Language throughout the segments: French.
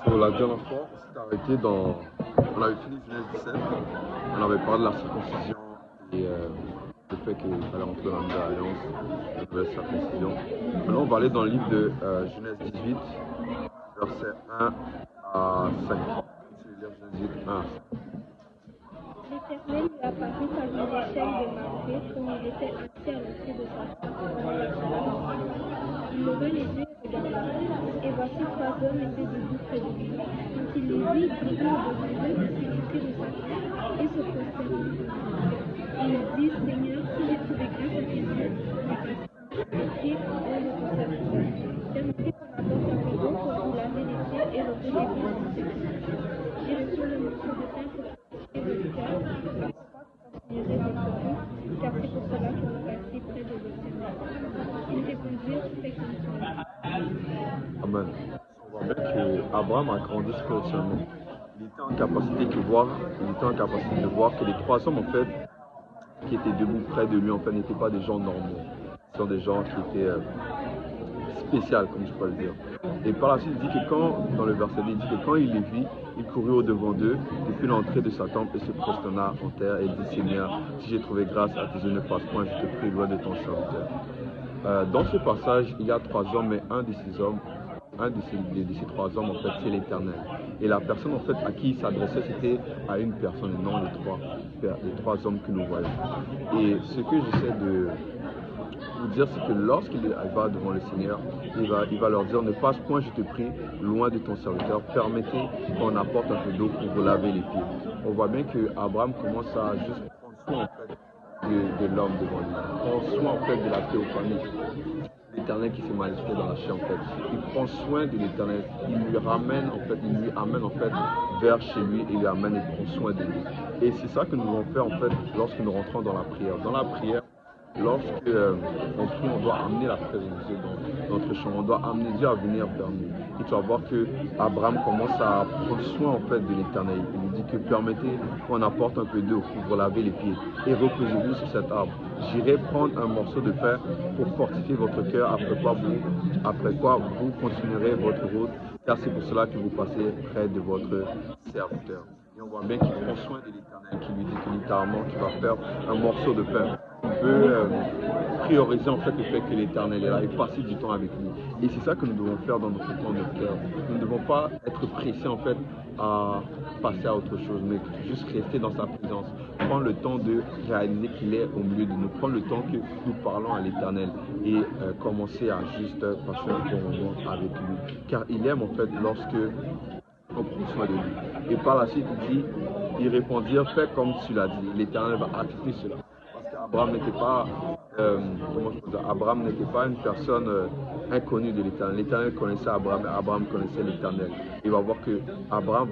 Pour la dernière fois, on s'est arrêté dans. On avait fini Genèse 17, on avait parlé de la circoncision et le fait qu'il fallait rentrer dans la nouvelle alliance, la nouvelle circoncision. Maintenant, on va aller dans le livre de Genèse 18, versets 1 à 5. C'est le livre Genèse 18, 1 à 5. L'Éternel lui apparut par une échelle de Mamré, comme il était assis à l'entrée de sa tente. Il leva les yeux et regarda, et voici trois hommes étaient debout près de lui. Quand il les vit, il courut au-devant d'eux, s'exécuter de sa tête, et se prosterna. Et il dit, Seigneur, si j'ai trouvé grâce à tes yeux, et au nom de ton serviteur, permettez qu'on apporte un peu d'eau pour vous laver les pieds et reposer-vous en sécurité. J'ai reçu le morceau de pain pour votre cœur, afin que continuerez votre route, car c'est pour cela que vous restez près de l'Éternel. Ils répondirent, fais comme tu as dit. Amen. On voit bien qu'Abraham a grandi spirituellement. Il était en capacité de voir que les trois hommes, en fait, qui étaient debout près de lui, en fait, n'étaient pas des gens normaux. Ce sont des gens qui étaient spéciaux, comme je pourrais le dire. Et par la suite, il dit que dans le verset 2, il dit que quand il les vit, il courut au-devant d'eux, depuis l'entrée de sa tente, et se prosterna en terre, et il dit, Seigneur, si j'ai trouvé grâce à tes yeux, ne passe point, je te prie, loin de ton serviteur. Dans ce passage, il y a trois hommes, mais un de ces trois hommes, en fait, c'est l'Éternel. Et la personne, en fait, à qui il s'adressait, c'était à une personne, non les trois hommes que nous voyons. Et ce que j'essaie de vous dire, c'est que lorsqu'il va devant le Seigneur, il va leur dire, ne passe point, je te prie, loin de ton serviteur, permettez qu'on apporte un peu d'eau pour vous laver les pieds. On voit bien que Abraham commence à juste prendre soin, en fait, de l'homme devant lui. Il prend soin, en fait, de la théophanie. L'Éternel qui s'est manifesté dans la chair, en fait. Il prend soin de l'Éternel. Il lui amène en fait vers chez lui et lui amène et prend soin de lui. Et c'est ça que nous devons faire, en fait, lorsque nous rentrons dans la prière. Dans la prière, lorsque on prie, on doit amener la présence de Dieu dans notre champ. On doit amener Dieu à venir vers nous. Et tu vas voir que Abraham commence à prendre soin, en fait, de l'Éternel. Il lui dit que permettez qu'on apporte un peu d'eau pour vous laver les pieds et reposez-vous sur cet arbre. J'irai prendre un morceau de pain pour fortifier votre cœur, après quoi vous continuerez votre route, car c'est pour cela que vous passez près de votre serviteur. Et on voit bien qu'il prend soin de l'Éternel, qui lui dit que littéralement qu'il va faire un morceau de pain. Il peut prioriser en fait le fait que l'Éternel est là et passer du temps avec lui. Et c'est ça que nous devons faire dans notre temps de cœur. Nous ne devons pas être pressés en fait à passer à autre chose, mais juste rester dans sa présence. Prendre le temps de réaliser qu'il est au milieu de nous. Prendre le temps que nous parlons à l'Éternel et commencer à juste passer un bon moment avec lui. Car il aime en fait lorsque on prend soin de lui. Et par la suite, ils répondirent, fais comme tu l'as dit. L'Éternel va accepter cela. Parce qu'Abraham n'était pas, Abraham n'était pas une personne inconnue de l'Éternel. L'Éternel connaissait Abraham et Abraham connaissait l'Éternel. Il va voir que Abraham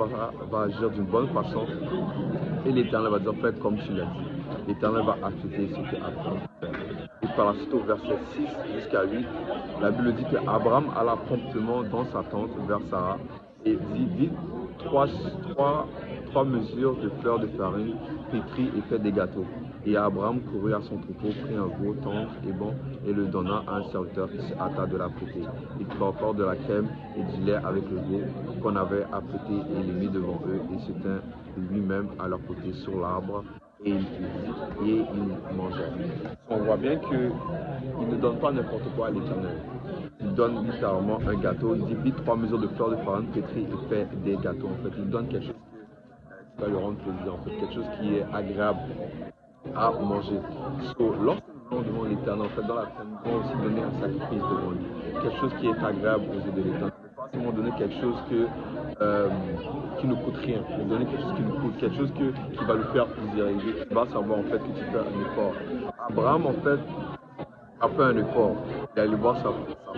va agir d'une bonne façon et l'Éternel va dire, fais comme tu l'as dit. L'Éternel va accepter ce que Abraham fait. Et par la suite, au verset 6 jusqu'à 8, la Bible dit qu'Abraham alla promptement dans sa tente vers Sarah et vit trois mesures de fleurs de farine, pétrit et fait des gâteaux. Et Abraham courut à son troupeau, prit un veau tendre et bon, et le donna à un serviteur qui se hâta de l'apprêter. Il prit encore de la crème et du lait avec le veau qu'on avait apprêté et les mit devant eux, et se tint lui-même à leur côté sur l'arbre, et il mangeait. On voit bien qu'il ne donne pas n'importe quoi à l'Éternel. Il donne littéralement un gâteau, il divise 3 mesures de fleurs de farine pétrie et fait des gâteaux. En fait, il donne quelque chose qui va lui rendre plaisir, en fait, quelque chose qui est agréable à manger. Lorsque nous allons devant l'Éternel, en fait, dans la prière, nous devons aussi donner un sacrifice devant lui. Quelque chose qui est agréable aux yeux de l'Éternel. Ne pas seulement donner quelque chose qui ne coûte rien, mais donner quelque chose qui nous coûte, quelque chose qui va lui faire plaisir. Et tu vas savoir en fait que tu fais un effort. Abraham, en fait, a fait un effort. Il est allé voir sa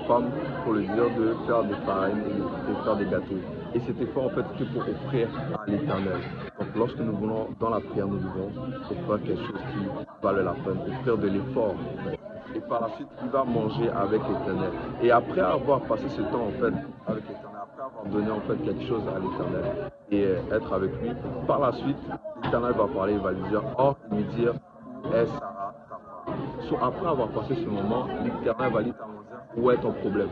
femme pour lui dire de faire des farines et de faire des gâteaux. Et cet effort, en fait, c'était pour offrir à l'Éternel. Donc, lorsque nous voulons dans la prière, nous devons offrir quelque chose qui valait la peine, offrir de l'effort. Et par la suite, il va manger avec l'Éternel. Et après avoir passé ce temps, en fait, avec l'Éternel, après avoir donné, en fait, quelque chose à l'Éternel et être avec lui, par la suite, l'Éternel va parler, il va lui dire, lui dire, est Sarah, ta femme. Après avoir passé ce moment, l'Éternel va littéralement dire, où est ton problème?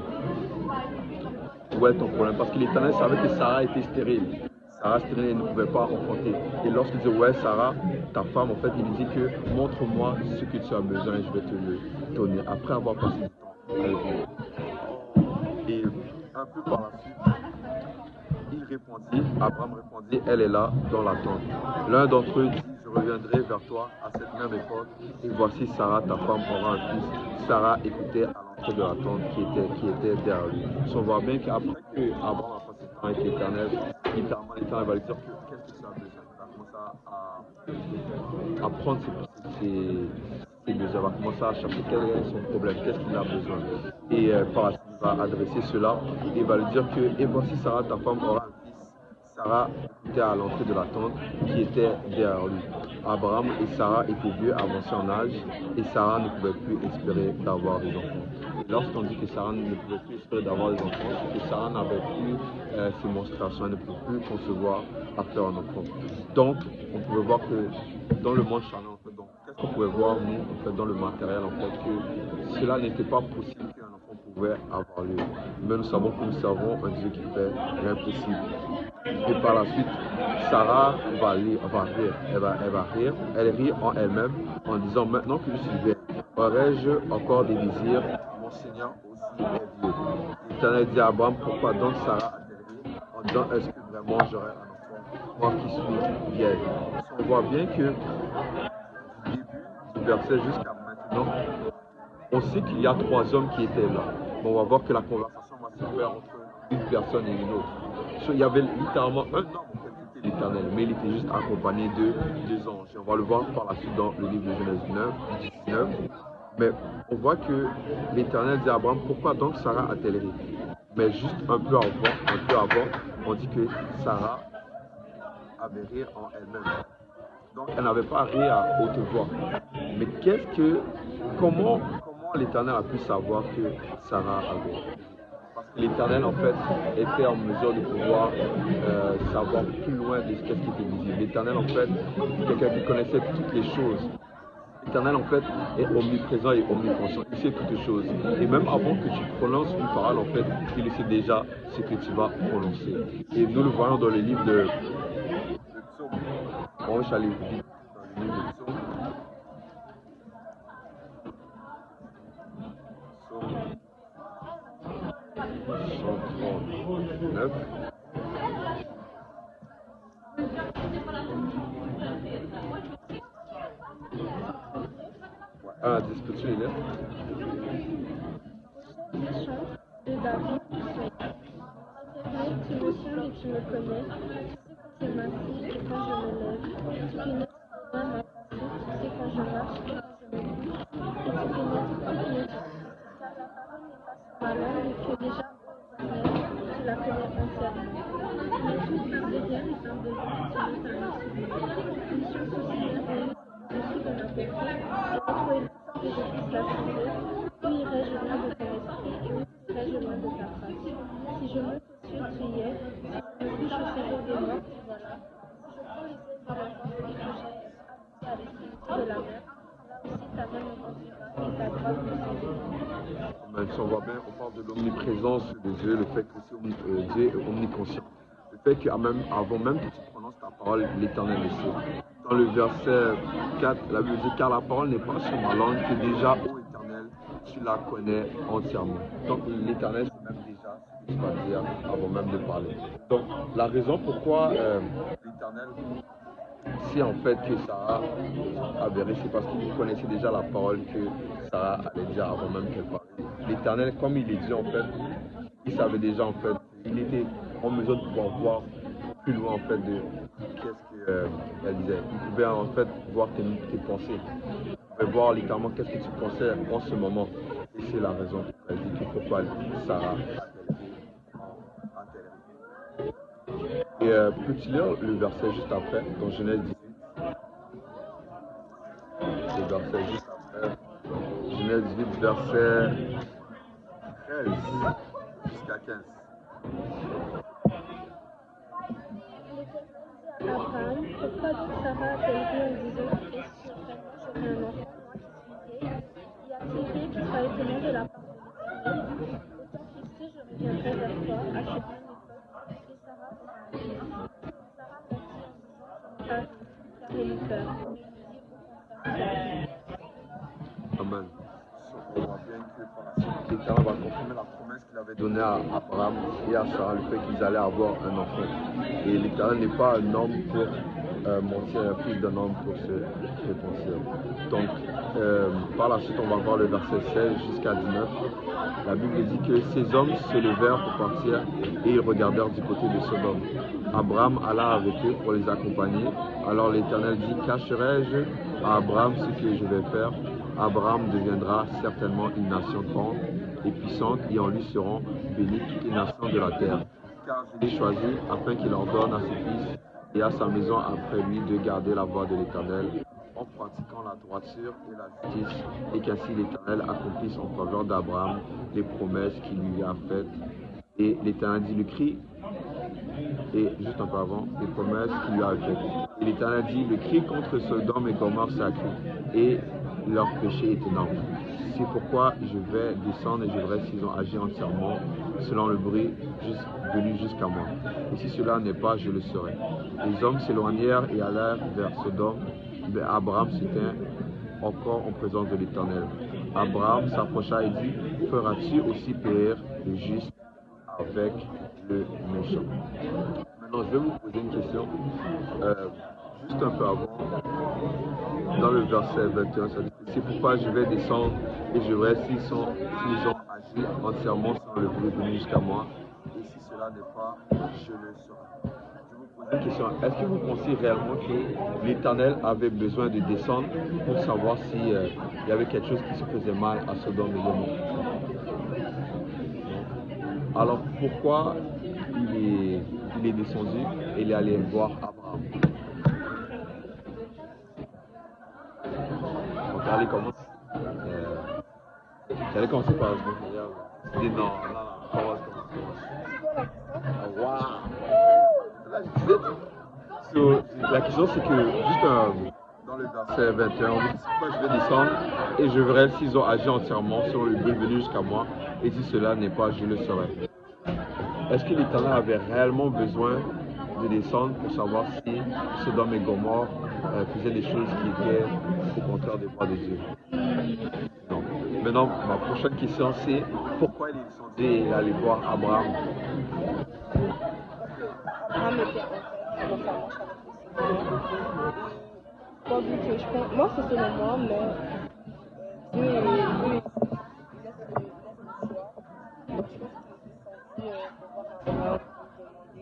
où est ton problème? Parce que l'Éternel savait que Sarah était stérile. Sarah stérile, elle ne pouvait pas enfanter. Et lorsqu'il dit, ouais, Sarah, ta femme, en fait, il lui dit que montre-moi ce que tu as besoin et je vais te le donner. Après avoir passé du temps avec lui. Et un peu par la suite, Abraham répondit, elle est là dans la tente. L'un d'entre eux dit, je reviendrai vers toi à cette même époque, et voici Sarah, ta femme, aura un fils. Sarah écoutait à l'entrée de la tente qui était derrière lui. On voit bien qu'après que Abraham a passé du temps avec l'Éternel, littéralement l'Éternel va lui dire que qu'est-ce que tu as besoin. Il va commencer à prendre ses besoins, va commencer à chercher quel est son problème, qu'est-ce qu'il a besoin. Et par la suite, il va adresser cela et va lui dire que, et voici Sarah, ta femme, aura un fils. Sarah était à l'entrée de la tente qui était derrière lui. Abraham et Sarah étaient vieux, avancés en âge, et Sarah ne pouvait plus espérer d'avoir des enfants. Et lorsqu'on dit que Sarah ne pouvait plus espérer d'avoir des enfants, c'est que Sarah n'avait plus ses menstruations, elle ne pouvait plus concevoir à faire un enfant. Donc, on pouvait voir que dans le monde charnel, en fait, donc, qu'est-ce qu'on pouvait voir, nous, en fait, dans le matériel, en fait, que cela n'était pas possible qu'un enfant pouvait avoir lieu. Mais nous savons que nous servons un Dieu qui fait l'impossible. Et par la suite, Sarah va rire, elle rit en elle-même en disant, maintenant que je suis vieille, aurais-je encore des désirs? Mon Seigneur aussi est vieux. L'Éternel dit à Abraham, pourquoi donc Sarah a-t-elle ri en disant, est-ce que vraiment j'aurai un enfant, moi qui suis vieille? On voit bien que du début du verset jusqu'à maintenant, on sait qu'il y a trois hommes qui étaient là. Bon, on va voir que la conversation va se faire entre une personne et une autre. Il y avait littéralement un homme en fait, qui était l'Éternel, mais il était juste accompagné de deux anges. Et on va le voir par la suite dans le livre de Genèse 19. Mais on voit que l'Éternel dit à Abraham, pourquoi donc Sarah a-t-elle ri? Mais juste un peu avant, on dit que Sarah avait ri en elle-même. Donc elle n'avait pas ri à haute voix. Mais comment l'Éternel a pu savoir que Sarah avait ri? Parce que l'Éternel, en fait, était en mesure de pouvoir savoir plus loin de ce qui était visible. L'Éternel, en fait, c'est quelqu'un qui connaissait toutes les choses. L'Éternel, en fait, est omniprésent et omniconscient. Il sait toutes choses. Et même avant que tu prononces une parole, en fait, il sait déjà ce que tu vas prononcer. Et nous le voyons dans le livre de Psaume. On va aller vite dans le livre de Psaume. Psaume 139. Ah, peux-tu les lire? De David, Éternel, tu me sondes et tu me connais. Tu sais quand je m'assieds et quand je me lève. Tu connais ma pensée, tu sais quand je marche et quand je me couche. Et tu connais toutes mes choses. Car la parole n'est pas sur ma langue et que déjà, ô Éternel, tu la connais entièrement. Mais tout par derrière et par-devant, tu mets ta main sur moi. Une chose aussi merveilleuse au-dessus de ma portée, et retrouver le temps que je puisse la changer. Où irai-je loin de ton esprit et où serai-je loin de ta face? Si je monte aux cieux, tu y es. Si je me couche au séjour des morts, tu voilà. Si je prends les ailes de la mort et que j'aille habiter à l'extrémité de la mer, là aussi ta main me conduira et ta droite me suivra. Si on voit bien, on parle de l'omniprésence de Dieu, le fait que Dieu est omniconscient. Le fait qu'avant même que tu prononces ta parole, l'Éternel le sait. Dans le verset 4, la Bible dit, car la parole n'est pas sur ma langue, que déjà, ô Éternel, tu la connais entièrement. Donc l'Éternel sait même déjà ce que tu vas dire avant même de parler. Donc la raison pourquoi l'Éternel si en fait que Sarah avait ri, c'est parce qu'il connaissait déjà la parole que Sarah allait dire avant même qu'elle parlait. L'Éternel, comme il est Dieu en fait, il savait déjà en fait, il était en mesure de pouvoir voir plus loin en fait de qu'est-ce qu'elle disait. Il pouvait en fait voir tes pensées. Il pouvait voir littéralement qu'est-ce que tu pensais en ce moment. Et c'est la raison pour elle dit que pourquoi Sarah a-t-elle ri. Et peux-tu lire le verset juste après, dans Genèse 18? Le verset juste après. Genèse 18, verset 13 jusqu'à 15. Abraham, pourquoi donc Sarah a-t-elle ri en disant, est-ce que vraiment j'aurai un enfant, moi qui suis vieille? Y a-t-il rien qui soit étonnant de la part de l'Éternel? Autant fixé, je reviendrai vers toi à car il eut peur. Amen. On voit bien que par la suite, l'Éternel va confirmer la promesse qu'il avait donnée à Abraham et à Sarah, le fait qu'ils allaient avoir un enfant. Et l'Éternel n'est pas un homme pour mentir, un fils d'un homme pour se repentir. Donc, par la suite, on va voir le verset 16 jusqu'à 19. La Bible dit que ces hommes se levèrent pour partir et ils regardèrent du côté de Sodome. Abraham alla avec eux pour les accompagner. Alors l'Éternel dit, cacherai-je à Abraham ce que je vais faire? Abraham deviendra certainement une nation grande et puissante et en lui seront bénies toutes les nations de la terre. Car je l'ai choisi afin qu'il ordonne à ses fils et à sa maison après lui de garder la voie de l'Éternel en pratiquant la droiture et la justice, et qu'ainsi l'Éternel accomplisse en faveur d'Abraham les promesses qu'il lui a faites. Et l'Éternel dit le cri, et juste un peu avant, les promesses qu'il lui a faites. Et l'Éternel dit le cri contre Sodome et Gomorrhe s'est accru, et leur péché est énorme. C'est pourquoi je vais descendre et je verrai s'ils ont agi entièrement selon le bruit venu jusqu'à moi. Et si cela n'est pas, je le saurai. Les hommes s'éloignèrent et allèrent vers Sodome, mais Abraham se tint encore en présence de l'Éternel. Abraham s'approcha et dit, feras-tu aussi périr le juste avec le méchant? Maintenant, je vais vous poser une question. Juste un peu avant, dans le verset 21, ça dit, c'est pourquoi je vais descendre et je verrai s'ils ont agi entièrement sans le bruit venu jusqu'à moi. Et si cela n'est pas, je le saurai. Je vous pose une question. Est-ce que vous pensez réellement que l'Éternel avait besoin de descendre pour savoir s'il y avait quelque chose qui se faisait mal à Sodome et Gomorrhe? Alors pourquoi il est descendu et il est allé voir Abraham? Donc allez commencer. J'allais commencer par le je dis non, commence. Wow! La question c'est que juste dans le verset 21, on dit pourquoi je vais descendre et je verrai s'ils ont agi entièrement selon le but venu jusqu'à moi, et si cela n'est pas, je le saurai. Est-ce que l'Éternel avait réellement besoin de descendre pour savoir si Sodome et Gomorrhe faisaient des choses qui étaient au contraire des voies de Dieu? Non. Maintenant, ma prochaine question c'est pourquoi il est descendu et il est allé voir Abraham? Abraham était en fait dans sa marche avec le Seigneur. Pas vu que je pense, moi c'est selon moi, mais Dieu il laisse le choix. Donc je pense qu'il est descendu pour voir Abraham pour demander.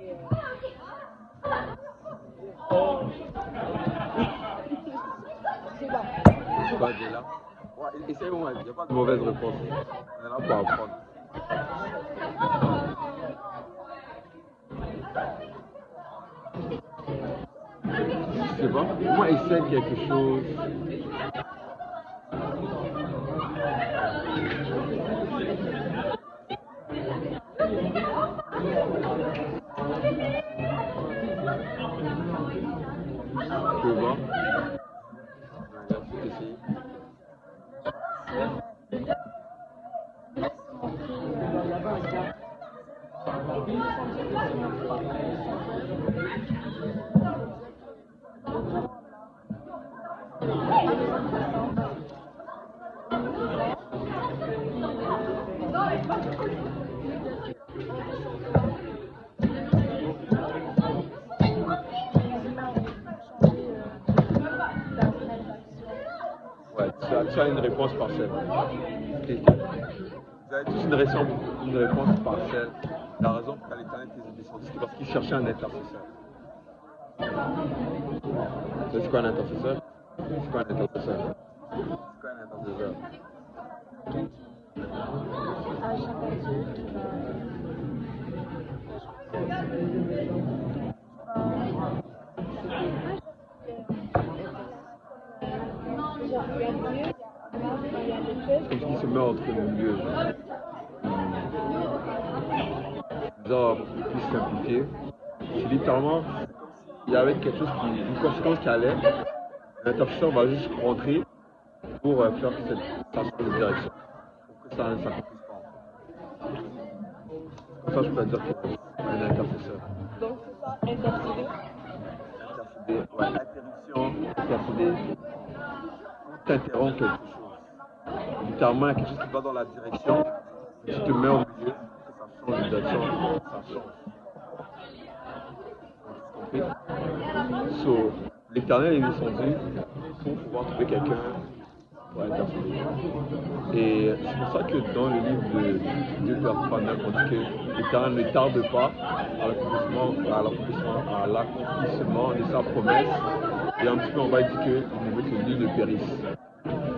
Je sais pas. Je sais pas, de là. Ouais, essaye-moi, il n'y a pas de mauvaise réponse. On est là pour apprendre. Je sais pas. Moi, essaye quelque chose. Tu veux voir? Je vais essayer. Ouais, tu as une réponse partielle. Vous avez tous une réponse partielle. La raison pour laquelle l'Éternel était descendu, c'est parce qu'il cherchait un intercesseur. C'est quoi un intercesseur? C'est quoi un intercesseur? C'est quoi un intercesseur? À chaque Dieu qui va. Comme ce qui se met entre les deux. Genre, plus simplifié. C'est littéralement, il y avait quelque chose une conséquence qui allait. L'intercesseur va juste rentrer pour faire cette station de direction. Pour que ça ne s'accomplisse pas. Comme ça, je peux dire qu'il y a un intercesseur. Donc c'est ça, intercéder. Ouais, c'est on t'interrompt quelque chose. Littéralement, il y a quelque chose qui va dans la direction, tu te mets au milieu, que ça change de direction, ça change. Tu as compris? So, l'Éternel est descendu pour pouvoir trouver quelqu'un pour intercéder. Et c'est pour ça que dans le livre de 2 Pères 39, on dit que l'Éternel ne tarde pas à l'accomplissement de sa promesse. Et un petit peu, on va dire qu'il ne veut que nul ne périsse.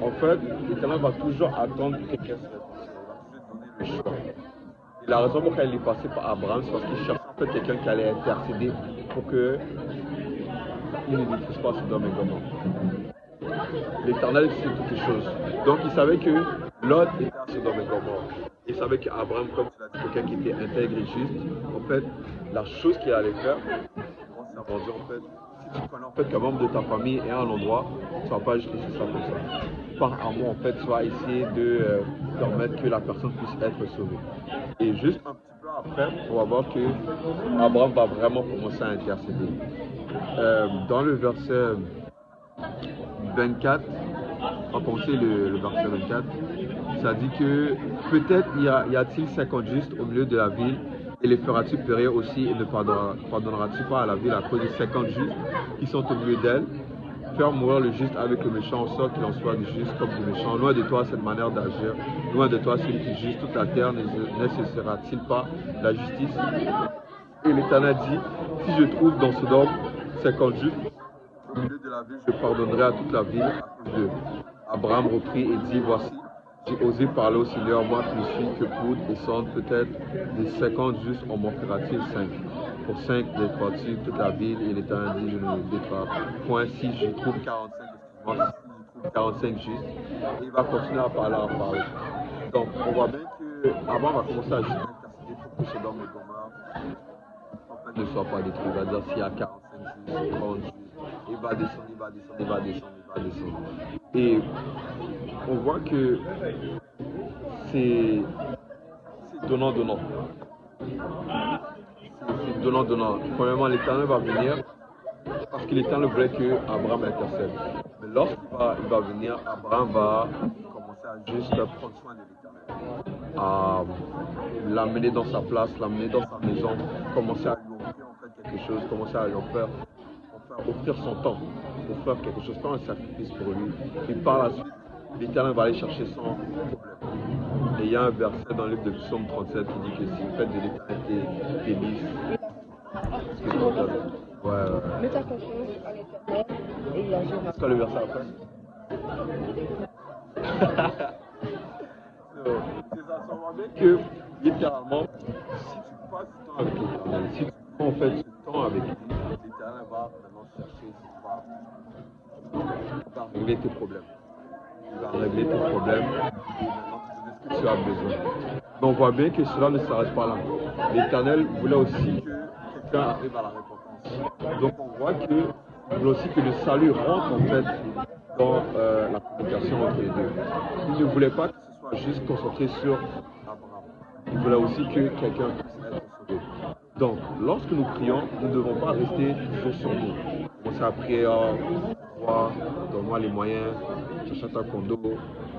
En fait, l'Éternel va toujours attendre que quelqu'un se répanse. Il va toujours donner le choix. Et la raison pour laquelle il est passé par Abraham, c'est parce qu'il cherchait en fait quelqu'un qui allait intercéder pour que il ne détruise pas Sodome et Gomorrhe. L'Éternel sait toutes les choses. Donc il savait que Lot était à Sodome et Gomorrhe. Il savait qu'Abraham, comme tu l'as dit, quelqu'un qui était intègre et juste, en fait, la chose qu'il allait faire, on s'est rendu en fait, si tu connais en fait qu'un membre de ta famille est à un endroit, tu ne vas pas juste laisser ça comme ça. Par amour, en fait, tu vas essayer de permettre que la personne puisse être sauvée. Et juste un petit peu après, on va voir que Abraham va vraiment commencer à intercéder. Dans le verset 24, on va commencer le verset 24, ça dit que peut-être y a-t-il 50 justes au milieu de la ville, et les feras-tu périr aussi, et ne pardonneras-tu pas à la ville à cause des 50 justes qui sont au milieu d'elle? Faire mourir le juste avec le méchant, en sorte qu'il en soit du juste comme du méchant. Loin de toi cette manière d'agir, loin de toi celui qui juge toute la terre, nécessitera-t-il pas la justice? Et l'Éternel dit, si je trouve dans Sodome 50 justes, au milieu de la ville, je pardonnerai à toute la ville à cause d'eux. Abraham reprit et dit, voici, j'ai osé parler au Seigneur, moi qui ne suis que pour descendre peut-être des 50 justes, en manquera-t-il 5? Pour 5 détruiras-tu toute la ville, et l'Éternel dit, je ne détruirai point. Si je trouve 45, excuse-moi, si je trouve 45 justes, et il va continuer à parler, Donc on voit bien qu'Abraham va commencer à juste intercéder pour que Sodome et Gomorrhe en fait, ne soient pas détruits. Il va dire s'il y a 45 justes, 30 justes, il va descendre, il va descendre, il va descendre, il va descendre. Et on voit que c'est donnant-donnant. C'est donnant-donnant. Premièrement, l'Éternel va venir parce que l'Éternel voulait que Abraham intercède. Mais lorsqu'il va venir, Abraham va commencer à juste prendre soin de l'Éternel, à l'amener dans sa place, l'amener dans sa maison, commencer à lui offrir en fait quelque chose, commencer à lui offrir son temps, pour faire quelque chose, faire un sacrifice pour lui. Et par la suite, l'Éternel va aller chercher son problème. Et il y a un verset dans le livre de Psaume 37 qui dit que si le fait de l'Éternel tes lys, Mets ta confiance à l'Éternel et il agira. C'est quoi le verset après? C'est ça, ça va bien que littéralement, si tu passes du temps avec l'Éternel, si tu prends en fait ce temps avec lui, l'Éternel va vraiment chercher, va régler tes problèmes. Il va régler tes problèmes et maintenant te donner ce que tu as besoin. Mais on voit bien que cela ne s'arrête pas là. L'Éternel voulait aussi que quelqu'un arrive à la repentance. Donc on voit qu'il voulait aussi que le salut rentre en fait dans la communication entre les deux. Il ne voulait pas que ce soit juste concentré sur Abraham. Il voulait aussi que quelqu'un puisse être sauvé. Donc, lorsque nous prions, nous ne devons pas rester toujours sur nous. Commencer à prier, roi, donne-moi les moyens, j'achète un condo,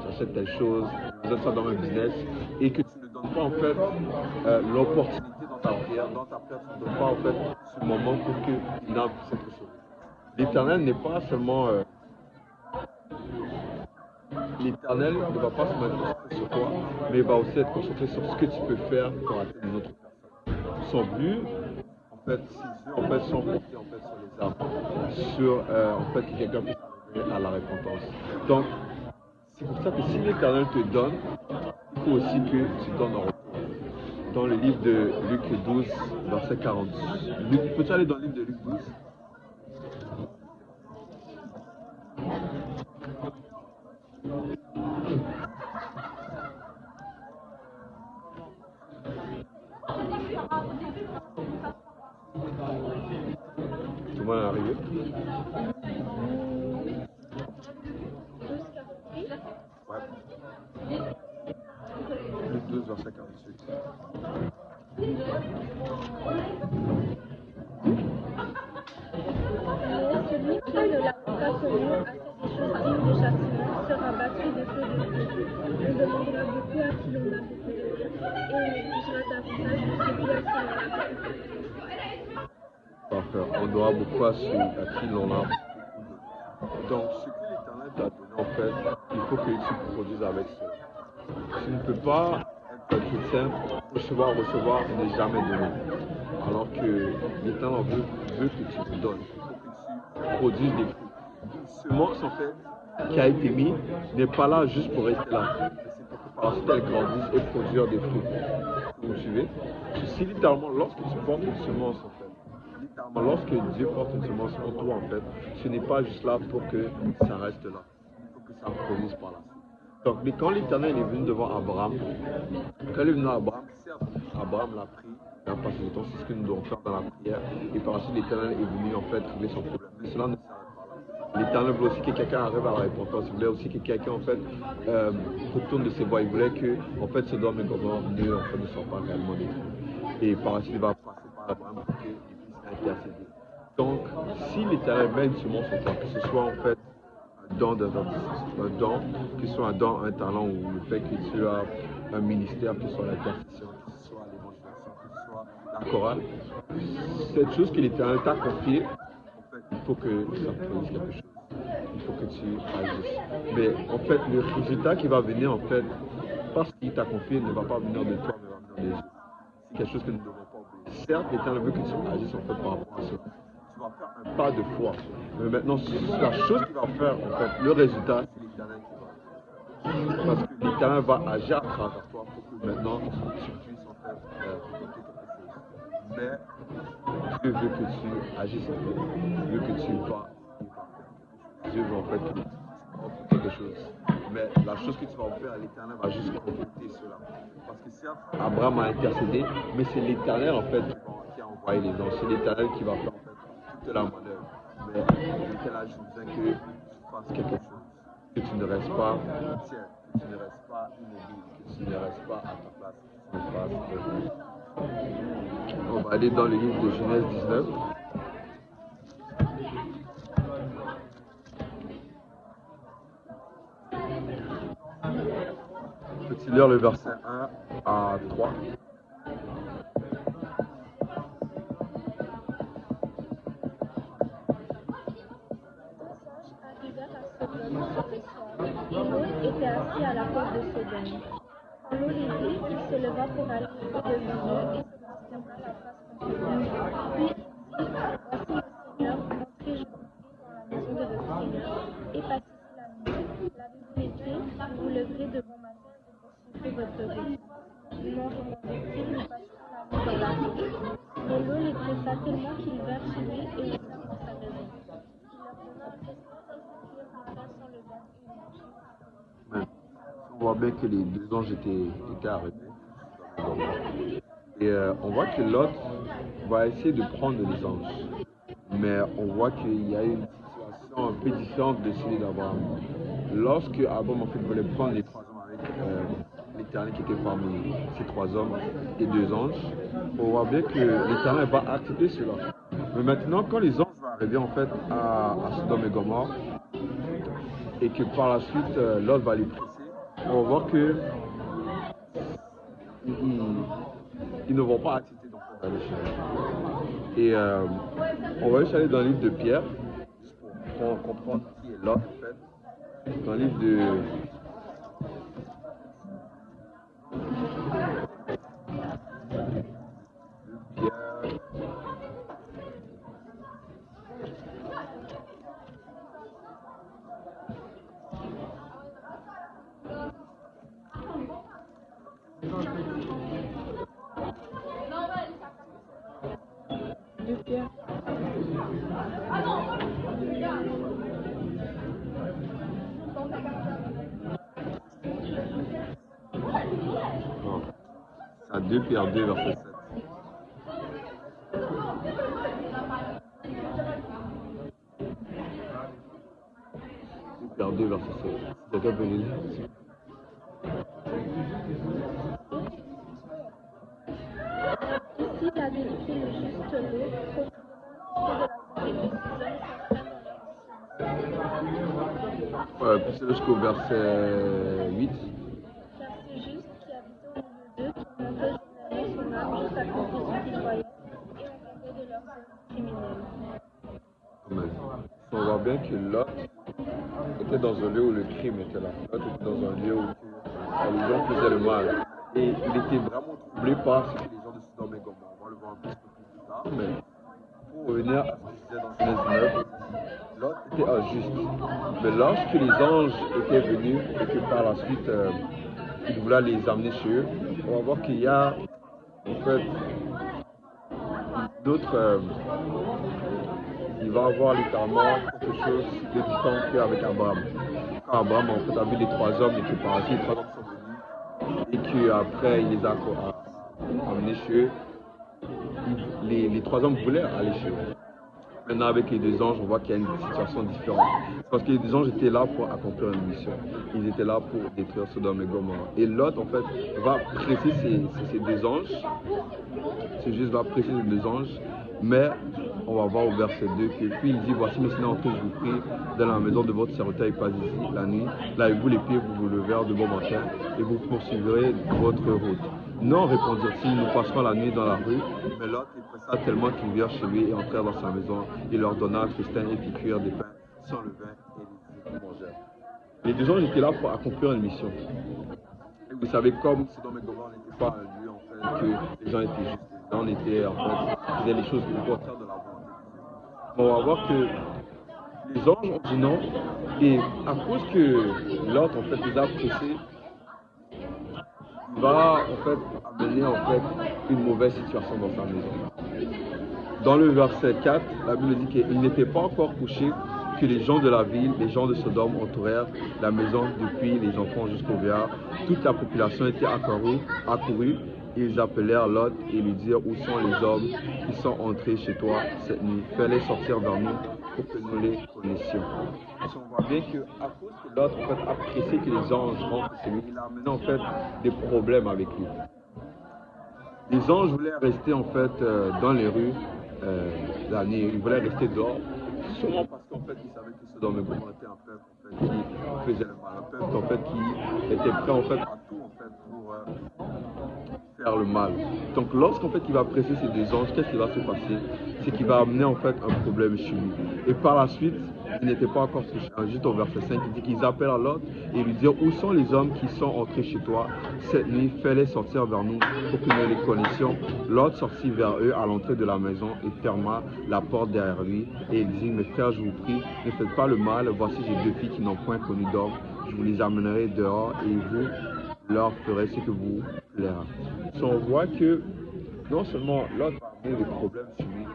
j'achète telle chose, je donne ça dans mon business, et que tu ne donnes pas en fait l'opportunité dans ta prière, tu ne donnes pas en fait ce moment pour qu'une âme puisse être sauvée. L'Éternel n'est pas seulement l'Éternel ne va pas se manifester sur toi, mais il va aussi être concentré sur ce que tu peux faire pour atteindre une autre personne. Son but, en fait, ses yeux en fait, sont portés en fait, sur les âmes, sur en fait, que quelqu'un puisse arriver à la repentance. Donc, c'est pour ça que si l'Éternel te donne, il faut aussi que tu donnes en retour. Dans le livre de Luc 12, verset 40. Peux-tu aller dans le livre de Luc 12? Tout le monde est arrivé? Ouais. Luc 12, verset 48. Mais celui qui ne l'a pas quiconque a fait des choses dignes de châtiment sera battu de feu de Dieu. On demandera beaucoup à qui l'on a beaucoup donné, et on exigera davantage de celui à qui l'on a beaucoup donné. Parfait. On doit beaucoup à ceux à qui l'on a beaucoup donné. Donc, ce que l'Éternel t'a donné, en fait, il faut que tu produises avec cela. Tu ne peux pas être un chrétien, recevoir et ne jamais donner. Alors que l'Éternel veut que tu te donnes. Il faut que tu produises des fruits. Une semence, en fait, qui a été mise, n'est pas là juste pour rester là. Mais c'est pour que par la suite elle grandisse et produire des fruits. Vous me suivez? Si littéralement, lorsque tu portes une semence, en fait, littéralement, lorsque Dieu porte une semence en toi, en fait, ce n'est pas juste là pour que ça reste là. Il faut que ça produise par la suite. Donc, mais quand l'Éternel est venu devant Abraham, quand il est venu devant Abraham, certes, Abraham l'a pris, il a passé du temps, c'est ce que nous devons faire dans la prière, et par la suite l'Éternel est venu en fait régler son problème. Mais cela ne s'arrête pas là. L'Éternel voulait aussi que quelqu'un arrive à la repentance, il voulait aussi que quelqu'un en fait retourne de ses voies, il voulait que en fait Sodome et Gomorrhe ne soient pas réellement détruits. Et par la suite il va passer par Abraham pour qu'il puisse intercéder. Donc, si l'Éternel met une semence en toi, que ce soit en fait don un don, que ce soit un don, un talent ou le fait que tu as un ministère, que ce soit l'intercession, que ce soit l'évangélisation, que ce soit la chorale, cette chose que l'Éternel t'a confiée, en fait, il faut que ça produise quelque chose. Il faut que tu agisses. Mais en fait, le résultat qui va venir, en fait, parce qu'il t'a confié, ne va pas venir de toi, mais va venir de Dieu. C'est quelque chose que nous ne devons pas oublier. Certes, l'Éternel veut que tu agisses en fait par rapport à cela. Tu vas faire un pas de foi. Mais maintenant, la chose qui va faire, en fait, le résultat, c'est l'Éternel qui va faire. Parce que l'Éternel va agir à travers toi pour que maintenant tu puisses en fait porter quelque chose. Mais Dieu veut que tu agisses en fait. Dieu veut que tu vas et vas faire quelque chose. Dieu veut en fait que tu offres quelque chose. Mais la chose que tu vas faire, l'Éternel va juste compléter cela. Parce que certes, Abraham a intercédé, mais c'est l'Éternel en fait qui a envoyé les anges. C'est l'Éternel qui va faire en fait toute la manœuvre. Mais l'Éternel a juste besoin que tu fasses quelque chose. Que tu ne restes pas tiers, que tu ne restes pas immobile, que tu ne restes pas à ta place, que tu ne fasses quelque chose. On va aller dans le livre de Genèse 19. Peux-tu lire le verset 1 à 3? Lot était assis à la porte de Sodome. Quand l'eau les vit, il se leva pour aller devant eux et se prosterna la face contre terre. Puis il dit, voici le Seigneur, entrez aujourd'hui dans la maison de votre Seigneur et passez la nuit. L'avez-vous écrit, vous leverez de bon matin et vous poursuivrez votre route. Non, répondit-il, nous passerons la nuit dans la ville. Mais l'eau les pressa tellement qu'ils vinrent chez lui et entrèrent dans sa maison. Il leur donna un festin et s'assirent à terre sans le bain et ils mangèrent. On voit bien que les deux anges étaient arrêtés. Et on voit que Lot va essayer de prendre les anges. Mais on voit qu'il y a une situation un peu différente de celui d'Abraham. Lorsque Abraham en fait voulait prendre les trois hommes avec l'Éternel qui était parmi ces trois hommes et deux anges, on voit bien que l'Éternel va accepter cela. Mais maintenant, quand les anges vont arriver en fait à Sodome et Gomorrhe, et que par la suite Lot va les presser, on va voir que ils ne vont pas accepter d'aller chez eux. Et on va juste aller dans le livre de Pierre, juste pour comprendre qui est Lot en fait. Dans le livre de Pierre. Non, c'est à 2 Pierre 2, verset 7. Pierre 2, verset 7. Quelqu'un peut le lire? Ici, la vérité, le juste lot, profondément de la volonté de ces hommes s'entraîne dans leur Poussez jusqu'au verset 8. Car ce juste qui habitait au milieu d'eux tourmentait journellement son âme jusqu'à cause de ce qu'ils voyaient et entendait de leurs œuvres criminelles. Amen. On voit bien que Lot était dans un lieu où le crime était là. Lot était dans un lieu où les gens faisaient le mal. Et il était vraiment troublé par ce que les gens de Sodome et Gomorrhe. On va le voir un petit peu plus tard. Mais pour revenir à ce que je disais dans Genèse 9, Lot était injuste. Mais lorsque les anges étaient venus et que par la suite ils voulaient les amener chez eux, on va voir qu'il y a en fait d'autres. Il va avoir littéralement quelque chose de différent qu'avec Abraham. Quand Abraham en fait a vu les trois hommes et que par la suite les trois hommes sont venus et qu'après il les a amenés chez eux, les trois hommes voulaient aller chez eux. Maintenant, avec les deux anges, on voit qu'il y a une situation différente. Parce que les deux anges étaient là pour accomplir une mission. Ils étaient là pour détruire Sodome et Gomorrhe. Et Lot, en fait, va presser ces deux anges. C'est juste va presser ces deux anges. Mais on va voir au verset 2 que puis il dit, voici maintenant que je vous prie dans la maison de votre serviteur et pas ici la nuit. Lavez-vous les pieds, vous vous leverez de bon matin et vous poursuivrez votre route. Non, répondirent-ils, nous passerons la nuit dans la rue. Mais l'autre, il pressa tellement qu'ils virent chez lui et entrèrent dans sa maison. Il leur donna un festin et fit cuire des pains sans levain et les mangèrent. Les deux anges étaient là pour accomplir une mission. Et vous savez, comme Sodome et Gomorrhe n'était pas un lieu en fait que les gens étaient justes. Les gens étaient en fait, faisaient les choses au contraire de la volonté. On va voir que les anges ont dit non. Et à cause que l'autre en fait les a pressés, va en fait amener en fait une mauvaise situation dans sa maison. Dans le verset 4, la Bible dit qu'il n'était pas encore couché que les gens de la ville, les gens de Sodome entourèrent la maison depuis les enfants jusqu'aux vieillards. Toute la population était accourue. Ils appelèrent Lot et lui dirent où sont les hommes qui sont entrés chez toi cette nuit. Fais-les sortir vers nous pour que nous les connaissions. On voit bien qu'à cause que Lot en fait, a pressé que les anges rentrent chez lui, il a amené en fait des problèmes avec lui. Les anges voulaient rester en fait dans les rues la nuit, ils voulaient rester dehors, sûrement parce qu'en fait ils savaient que Sodome et Gomorrhe était un peuple en fait, qui faisait le mal, un peuple en fait qui était prêt en fait à tout en fait pour faire le mal. Donc lorsqu'en fait il va presser ces deux anges, qu'est-ce qui va se passer? C'est qu'il va amener en fait un problème chez lui. Et par la suite, il n'était pas encore touché. Juste au verset 5, il dit qu'ils appellent à Lot et lui disent où sont les hommes qui sont entrés chez toi cette nuit, fais-les sortir vers nous pour que nous les connaissions. Lot sortit vers eux à l'entrée de la maison et ferma la porte derrière lui. Et il dit, mes frères, je vous prie, ne faites pas le mal. Voici j'ai deux filles qui n'ont point connu d'homme. Je vous les amènerai dehors et vous leur ferez ce que vous plaira. Si on voit que non seulement Lot va amener des problèmes sur lui,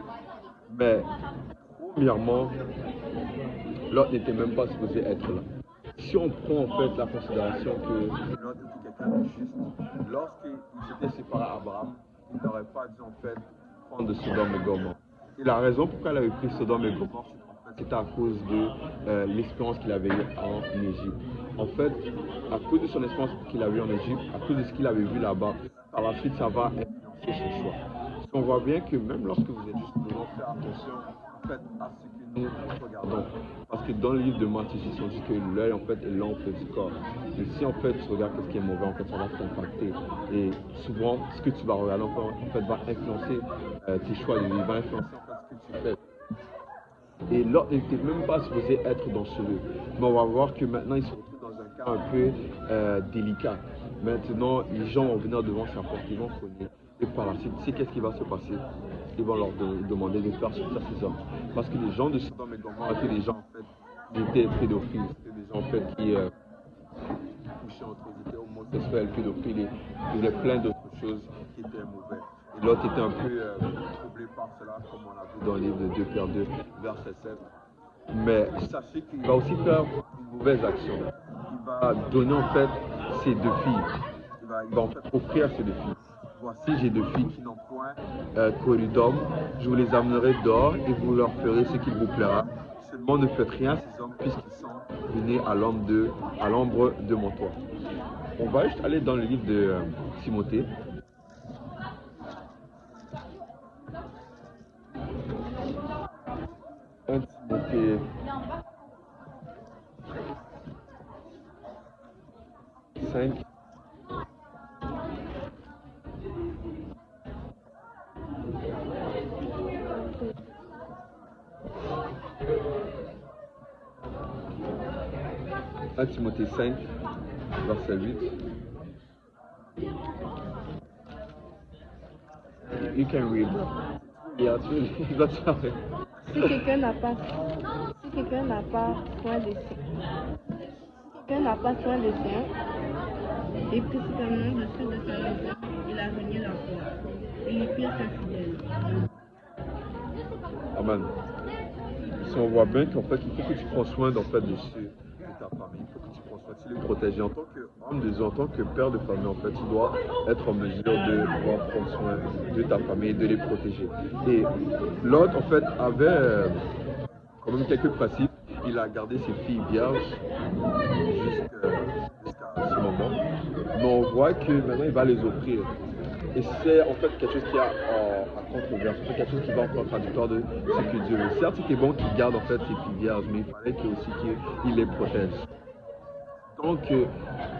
mais premièrement, Lot n'était même pas supposé être là. Si on prend en fait la considération que Lot était quelqu'un de juste, lorsqu'il s'était séparé d'Abraham, il n'aurait pas dû en fait prendre Sodome et Gomorrhe. Et la raison pourquoi il avait pris Sodome et Gomorrhe, c'était à cause de l'expérience qu'il avait eue en Égypte. En fait, à cause de son expérience qu'il avait eue en Égypte, à cause de ce qu'il avait vu là-bas, par la suite, ça va influencer son choix. Parce qu'on voit bien que même lorsque vous êtes juste, nous devons faire attention en fait, à ce que nous regardons. Parce que dans le livre de Matthieu, on dit que l'œil en fait est l'encre du corps. Et si en fait tu regardes ce qui est mauvais, en fait ça va t'impacter. Et souvent, ce que tu vas regarder en fait va influencer tes choix de vie, va influencer en fait ce que tu fais. Et Lot n'était même pas supposé être dans ce lieu. Mais on va voir que maintenant il se retrouve dans un cas un peu délicat. Maintenant, les gens vont venir devant sa porte, ils vont cogner. Et par la suite, c'est qu'est-ce qui va se passer? Ils vont leur demander de faire sortir ces hommes. Parce que les gens de Sodome et Gomorrhe étaient des gens en fait qui étaient pédophiles. C'était des gens en fait qui touchaient entre eux, ils étaient homosexuels, pédophiles et il y avait plein d'autres choses qui étaient mauvaises. Et l'autre était un peu troublé par cela, comme on a vu dans le livre de 2 Pierre 2, verset 7. Mais sachez qu'il va aussi faire une mauvaise action. Il va donner en fait ses deux filles. Il va en fait offrir ses deux filles. Voici, j'ai deux filles qui n'ont point connu d'homme. Je vous les amènerai dehors et vous leur ferez ce qu'il vous plaira. Seulement ne faites rien à ces hommes puisqu'ils sont venus à l'ombre de mon toit. On va juste aller dans le livre de Timothée. 1 Timothée 1 Timothée 5, verset 8. You can read. Yeah, tu dois te faire. Si quelqu'un n'a pas soin de sien, et principalement de ceux de sa maison, il a renié la foi. Et il peut être fidèle. Amen. Si on voit bien qu'en fait, il faut que tu prends soin de ta famille, il faut que tu prends soin, tu les protèges. En tant qu'homme de Dieu, en tant que père de famille, en fait, tu dois être en mesure de pouvoir prendre soin de ta famille, de les protéger. Et l'autre, en fait, avait quand même quelques principes. Il a gardé ses filles vierges jusqu'à ce moment. Mais on voit que maintenant, il va les offrir. Et c'est en fait quelque chose qui a en controverse, c'est quelque chose qui va en contradictoire de ce que Dieu veut. Certes, c'était bon qu'il garde en fait ses filles vierges, mais il fallait aussi qu'il les protège. Tant que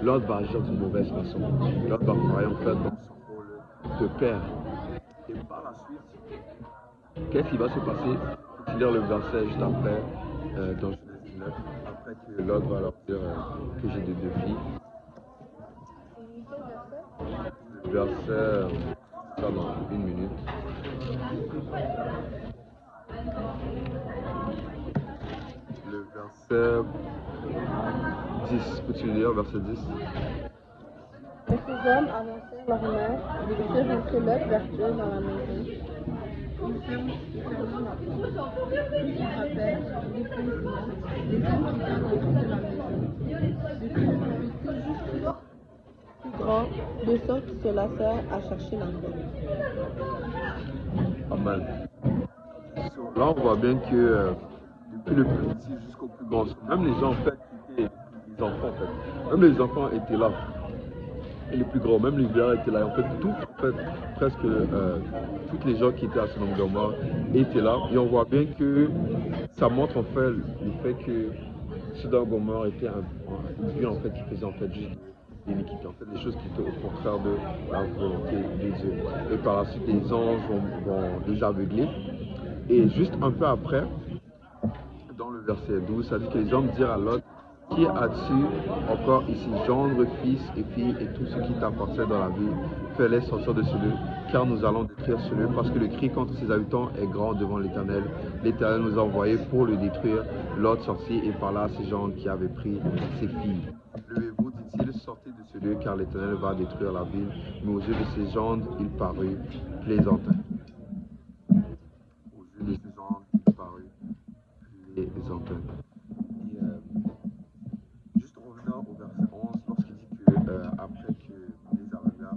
l'autre va agir d'une mauvaise façon, l'autre va travailler en fait dans son rôle de père. Et par la suite, qu'est-ce qui va se passer? Tu lire le verset juste après, dans Genèse 19, après que l'autre va leur dire que j'ai deux filles. Le verset, ça dans 1 minute. Le verset 10, peux-tu lire, verset 10? Mais ces hommes avancèrent leurs mains, ils firent entrer l'autre vertueux dans la maison. Ils fermèrent la porte. Ils frappèrent, les feux les hommes qui étaient entrés de la maison. De plus en plus grand, de sorte qu'ils se lassèrent à chercher la porte. Amen. Là, on voit bien que depuis le plus petit jusqu'au plus grand, même les gens en fait qui étaient les enfants en fait, même les enfants étaient là. Et les plus grands, même les vieux étaient là. En fait, presque toutes les gens qui étaient à Sodome et Gomorrhe étaient là. Et on voit bien que ça montre en fait le fait que Sodome et Gomorrhe était une ville en fait qui faisait en fait juste l'iniquité, en fait des choses qui étaient au contraire de la volonté de Dieu. Et par la suite, les anges vont les aveugler. Et juste un peu après, dans le verset 12, ça dit que les hommes dirent à Lot: qui as-tu encore ici, gendre, fils et filles et tout ce qui t'appartient dans la ville? Fais-les sortir de ce lieu, car nous allons détruire ce lieu, parce que le cri contre ses habitants est grand devant l'Éternel. L'Éternel nous a envoyés pour le détruire. Lot sortit et parla à ses gendres qui avaient pris ses filles. Levez-vous, dit-il, sortez de ce lieu, car l'Éternel va détruire la ville. Mais aux yeux de ses gendres, il parut plaisantin. Aux yeux de ses gendres, il parut plaisantin. Juste revenant au verset 11, lorsqu'il dit que après que les aveugles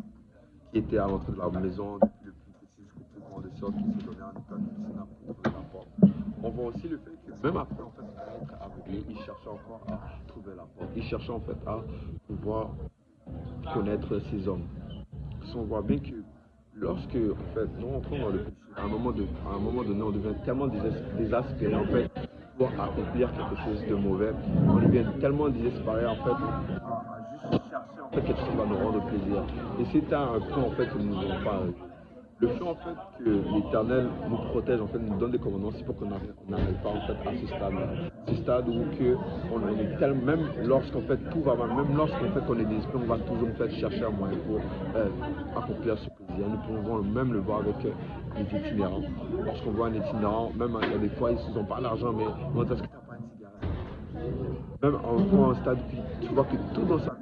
qui étaient à l'entrée de la maison, depuis le plus petit jusqu'au plus grand, de sorte qu'ils se donnaient un état difficile pour trouver la porte. On voit aussi le fait que même après en fait être aveuglé, il cherchait encore à trouver la porte. Il cherchait en fait à pouvoir connaître ces hommes. Parce qu'on voit bien que lorsque en fait nous rentrons dans le péché, à un moment donné, on devient tellement désespéré en fait pour accomplir quelque chose de mauvais. On devient tellement désespéré en fait à juste chercher en fait quelque chose qui va nous rendre plaisir. Et c'est à un point en fait que nous ne devons pas arriver. Le fait en fait que l'Éternel nous protège, en fait, nous donne des commandements, c'est pour qu'on n'arrive pas en fait à ce stade où que on est tellement, même lorsqu'en fait tout va mal, même lorsqu'en fait on est désespéré, on va toujours en fait chercher un moyen pour accomplir ce plaisir. Nous pouvons même le voir avec les itinérants. Lorsqu'on voit un itinérant, même il y a des fois ils n'ont pas l'argent, mais on dit: est-ce que tu n'as pas une cigarette? Même en un stade où tu vois que tout dans sa vie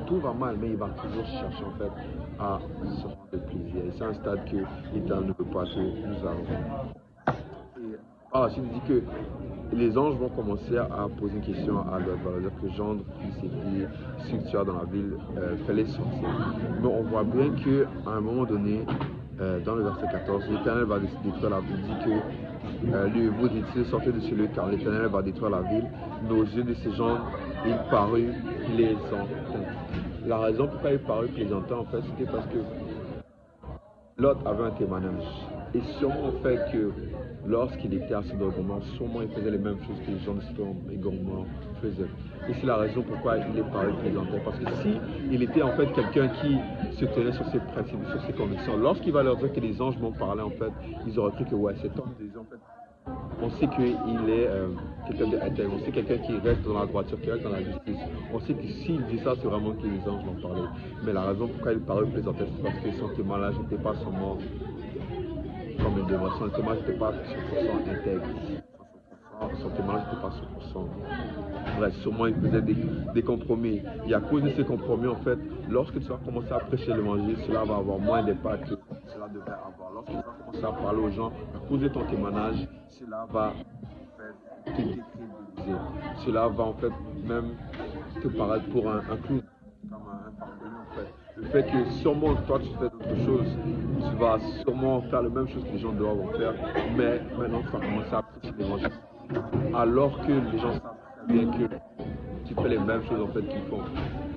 tout va mal, mais il va toujours chercher en fait à se rendre plaisir. Et c'est un stade que l'Éternel ne peut pas que nous avons. Et par la suite, il dit que les anges vont commencer à poser une question à leur valeur, que gendre, fils et filles, ceux que tu as dans la ville, fais-les sortir. Mais on voit bien qu'à un moment donné, dans le verset 14, l'Éternel va détruire la ville. Il dit que lui, vous dit-il, sortez de ce lieu, car l'Éternel va détruire la ville. Mais aux yeux de ces gens, il parut plaisantin. La raison pourquoi il parut plaisantin, en fait, c'était parce que Lot avait un témoignage. Et sûrement, en fait, que lorsqu'il était à Sodome et Gomorrhe, sûrement il faisait les mêmes choses que les gens de Sodome et Gomorrhe faisaient. Et c'est la raison pourquoi il est paru plaisantin. Parce que si il était en fait quelqu'un qui se tenait sur ses principes, sur ses convictions, lorsqu'il va leur dire que les anges vont parler, en fait, ils auraient cru que ouais, cet homme, en fait, On sait qu'il est quelqu'un d'intègre, on sait quelqu'un qui reste dans la droiture, qui reste dans la justice. On sait que s'il dit ça, c'est vraiment que les anges l'ont parlé. Mais la raison pourquoi il parlait plaisantait, c'est parce que son témoignage n'était pas seulement comme il devrait. Son témoignage n'était pas 100% intègre. Son témoignage n'était pas 100%. Bref, sûrement il faisait des compromis. Et à cause de ces compromis, en fait, lorsque tu vas commencer à prêcher l'évangile, cela va avoir moins d'impact que cela devrait avoir. Lorsque tu vas commencer à parler aux gens, à cause de ton témoignage, cela va en fait te décrédibiliser. Cela va en fait même te paraître pour un clown, comme un farfelu en fait. Le fait que sûrement toi tu fais d'autres choses, tu vas sûrement faire la même chose que les gens doivent faire, mais maintenant tu vas commencer à prêcher l'évangile. Alors que les gens savent très bien que tu fais les mêmes choses en fait qu'ils font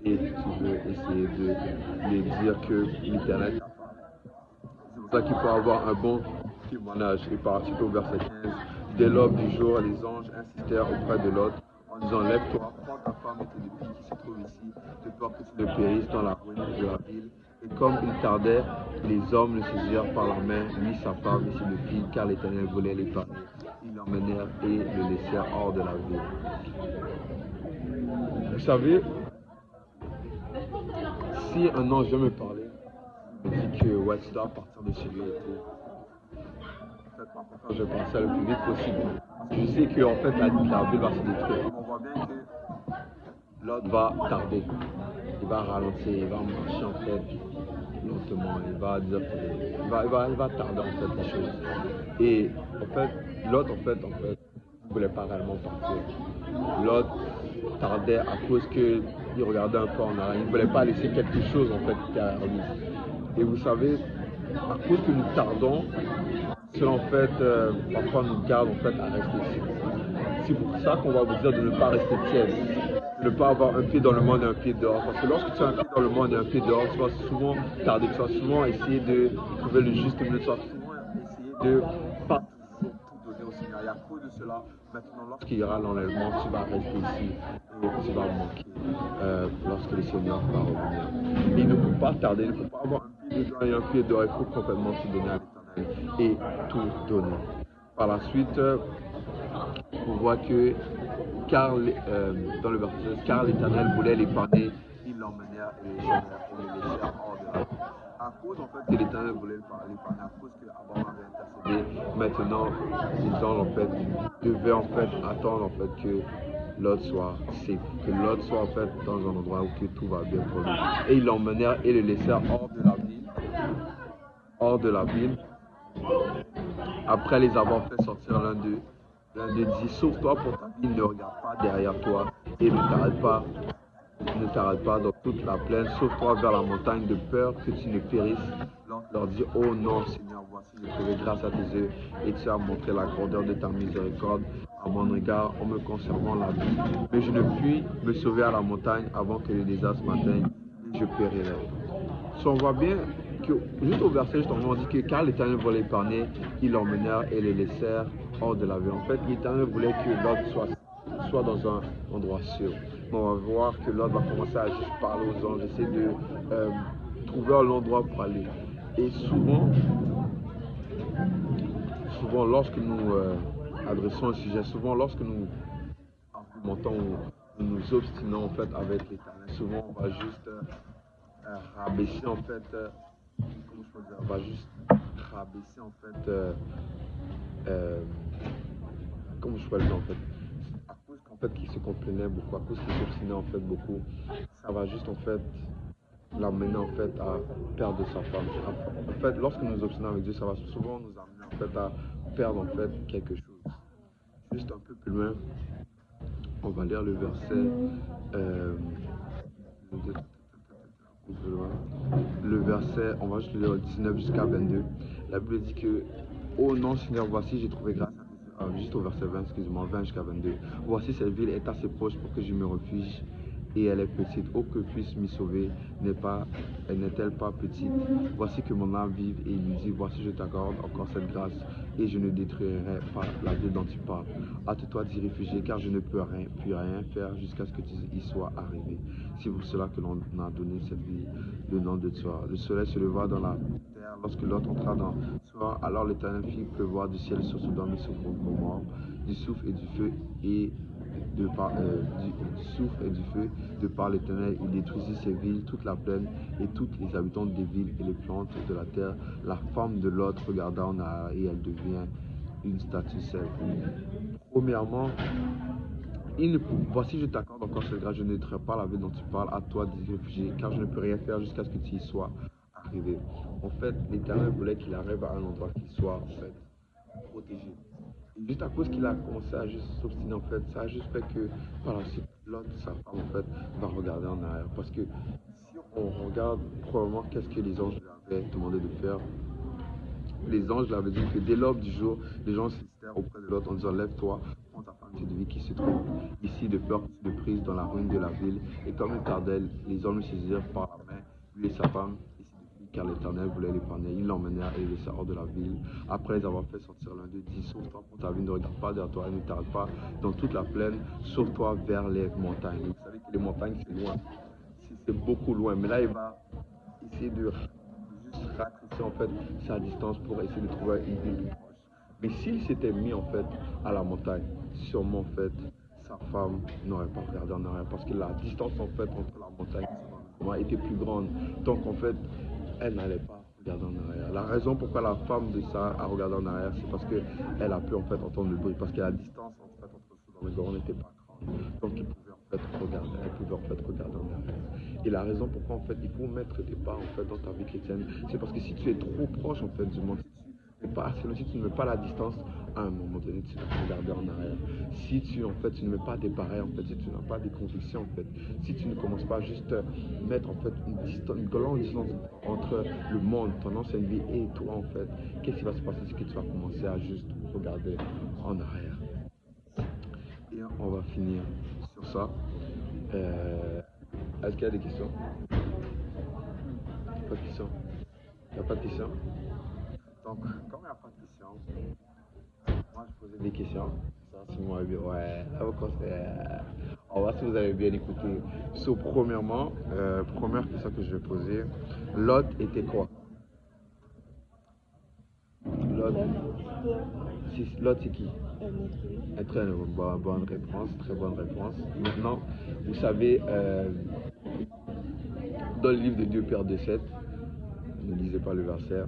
et tu veux essayer de les dire que l'Éternel t'a parlé. C'est pour ça qu'il faut avoir un bon témoignage. Et par la suite au verset 15, dès l'aube du jour, les anges insistèrent auprès de Lot en disant lève-toi, prends ta femme et tes deux filles qui se trouvent ici, de peur que tu ne périsses dans la ruine de la ville. Et comme il tardait, les hommes le saisirent par la main, lui, sa femme et ses deux filles, car l'Éternel voulait les parler. Ils l'emmenèrent et le laissèrent hors de la ville. Vous savez, si un ange vient me parler, il me dit que ouais, tu dois partir de chez lui et tout. En fait, par contre, je vais partir le plus vite possible. Parce que je sais que en fait, la ville va se détruire. On voit bien que l'autre va tarder. Il va ralentir, il va marcher en fait lentement. Il va dire qu'il va tarder en fait les choses. Et en fait, l'autre en fait, ne voulait pas réellement partir. L'autre tardait à cause qu'il regardait un peu en arrière. Il ne voulait pas laisser quelque chose en fait derrière lui. Et vous savez, à cause que nous tardons, cela en fait parfois nous garde en fait à rester ici. C'est pour ça qu'on va vous dire de ne pas rester tiède, de ne pas avoir un pied dans le monde et un pied dehors. Parce que lorsque tu as un pied dans le monde et un pied dehors, tu vas souvent tarder, tu vas souvent essayer de trouver le juste milieu, tu vas souvent essayer de pas toujours tout donner au Seigneur. Et à cause de cela, maintenant lorsqu'il y aura l'enlèvement, tu vas rester ici et tu vas manquer lorsque le Seigneur va revenir. Il ne faut pas tarder, il ne faut pas avoir un pied dedans et un pied dehors, il faut complètement se donner à l'Éternel et tout donner. Par la suite, on voit que dans le verset 16, car l'Éternel voulait l'épargner, ils l'emmenèrent et les laissèrent hors de la ville. À cause en fait que l'Éternel voulait l'épargner, à cause que Abraham avait intercédé, maintenant les anges en fait devaient en fait attendre en fait que Lot soit safe, que Lot soit en fait dans un endroit où que tout va bien pour lui. Et ils l'emmenèrent et le laissèrent hors de la ville. Hors de la ville. Après les avoir fait sortir l'un d'eux dit, sauve-toi pour ta vie, ne regarde pas derrière toi et ne t'arrête pas dans toute la plaine, sauve-toi vers la montagne de peur que tu ne périsses. Leur dit, oh non Seigneur, voici j'ai trouvé grâce à tes yeux et tu as montré la grandeur de ta miséricorde à mon regard en me conservant la vie. Mais je ne puis me sauver à la montagne avant que le désastre m'atteigne et je périrai. Si on voit bien que juste au verset, on dit que car l'Éternel voulait l'épargner, ils l'emmenèrent et les laissèrent hors de la ville. En fait, l'Éternel voulait que Lot soit dans un endroit sûr. Mais on va voir que Lot va commencer à juste parler aux anges, essayer de trouver un endroit pour aller. Et souvent lorsque nous adressons un sujet, souvent lorsque nous argumentons ou nous obstinons en fait avec l'Éternel, souvent on va juste rabaisser en fait, comment je peux dire, on va juste rabaisser en fait, comment je peux le dire en fait, à cause qu'en fait qu'il se complainait beaucoup, à cause qu'il s'obstinait en fait beaucoup, ça va juste en fait l'amener en fait à perdre sa femme. En fait, lorsque nous obstinons avec Dieu, ça va souvent nous amener en fait à perdre en fait quelque chose. Juste un peu plus loin, on va lire le verset. Le verset, on va juste le lire 19 jusqu'à 22. La Bible dit que, oh non Seigneur, voici j'ai trouvé grâce à tes yeux. Juste au verset 20, excuse-moi, 20 jusqu'à 22. Voici cette ville est assez proche pour que je me refugie et elle est petite. Oh que puisse m'y sauver, n'est-elle pas petite? Voici que mon âme vive et il lui dit, voici je t'accorde encore cette grâce et je ne détruirai pas la ville dont tu parles. Hâte-toi d'y réfugier car je ne peux rien faire jusqu'à ce que tu y sois arrivé. C'est pour cela que l'on a donné cette ville le nom de toi. Le soleil se leva dans la terre terre. Lorsque Lot entra dans Sodome, alors l'Éternel fit pleuvoir du ciel sur Sodome et sur Gomorrhe, du souffle et du feu et du souffle et du feu de par l'Éternel. Il détruisit ces villes, toute la plaine et tous les habitants des villes et les plantes de la terre. La femme de Lot regarda en arrière et elle devient une statue seule. Premièrement, voici, je t'accorde encore ce grâce, je ne traiterai pas la vie dont tu parles, à toi d'y réfugier, car je ne peux rien faire jusqu'à ce que tu y sois arrivé. En fait, l'Éternel voulait qu'il arrive à un endroit qui soit en fait protégé. Et juste à cause qu'il a commencé à juste s'obstiner, en fait, ça a juste fait que par la suite, l'autre, sa femme, en fait, va regarder en arrière. Parce que si on regarde probablement qu'est-ce que les anges lui avaient demandé de faire, les anges lui avaient dit que dès l'aube du jour, les gens s'histèrent auprès de l'autre en disant lève-toi, prends ta femme de vie qui se trouve ici de peur que tu le prises dans la ruine de la ville. Et comme il tardait, les hommes le saisirent par la main, lui et sa femme, et ses deux filles, car l'Éternel voulait l'épargner. Ils l'emmenèrent et le laissèrent hors de la ville. Après les avoir fait sortir, l'un d'eux dit sauve-toi pour ta vie, ne regarde pas derrière toi et ne tarde pas dans toute la plaine, sauve-toi vers les montagnes. Vous savez que les montagnes, c'est loin, c'est beaucoup loin, mais là, il va essayer de juste raccourcir en fait sa distance pour essayer de trouver une ville plus proche. Mais s'il s'était mis en fait à la montagne, sûrement en fait sa femme n'aurait pas regardé en arrière parce que la distance en fait entre la montagne et son était plus grande. Donc en fait, elle n'allait pas regarder en arrière. La raison pourquoi la femme de Sarah a regardé en arrière, c'est parce qu'elle a pu en fait entendre le bruit, parce que la distance en fait entre Sodome et Gomorrhe n'était pas grande. Donc il pouvait en fait regarder, elle pouvait en fait regarder en arrière. Et la raison pourquoi en fait il faut mettre des pas en fait dans ta vie chrétienne, c'est parce que si tu es trop proche en fait du monde, si tu n'es pas assez loin, si tu ne mets pas la distance, à un moment donné tu vas regarder en arrière. Si tu en fait tu ne mets pas des pareils en fait, si tu n'as pas des convictions en fait, si tu ne commences pas juste mettre en fait une grande distance entre le monde, ton ancienne vie et toi en fait, qu'est-ce qui va se passer? C'est que tu vas commencer à juste regarder en arrière. Et on va finir sur ça. Est-ce qu'il y a des questions? Pas de questions? Il n'y a pas de questions? Donc, comme il n'y a pas de questions, moi je posais des questions. Ça, c'est moi, ouais, là, on va voir si vous avez bien écouté. So, premièrement, première question que je vais poser, Lot était quoi? Lot, Lot c'est qui? Très bonne réponse, très bonne réponse. Maintenant, vous savez, dans le livre de Dieu Père de 7, ne lisez pas le verset,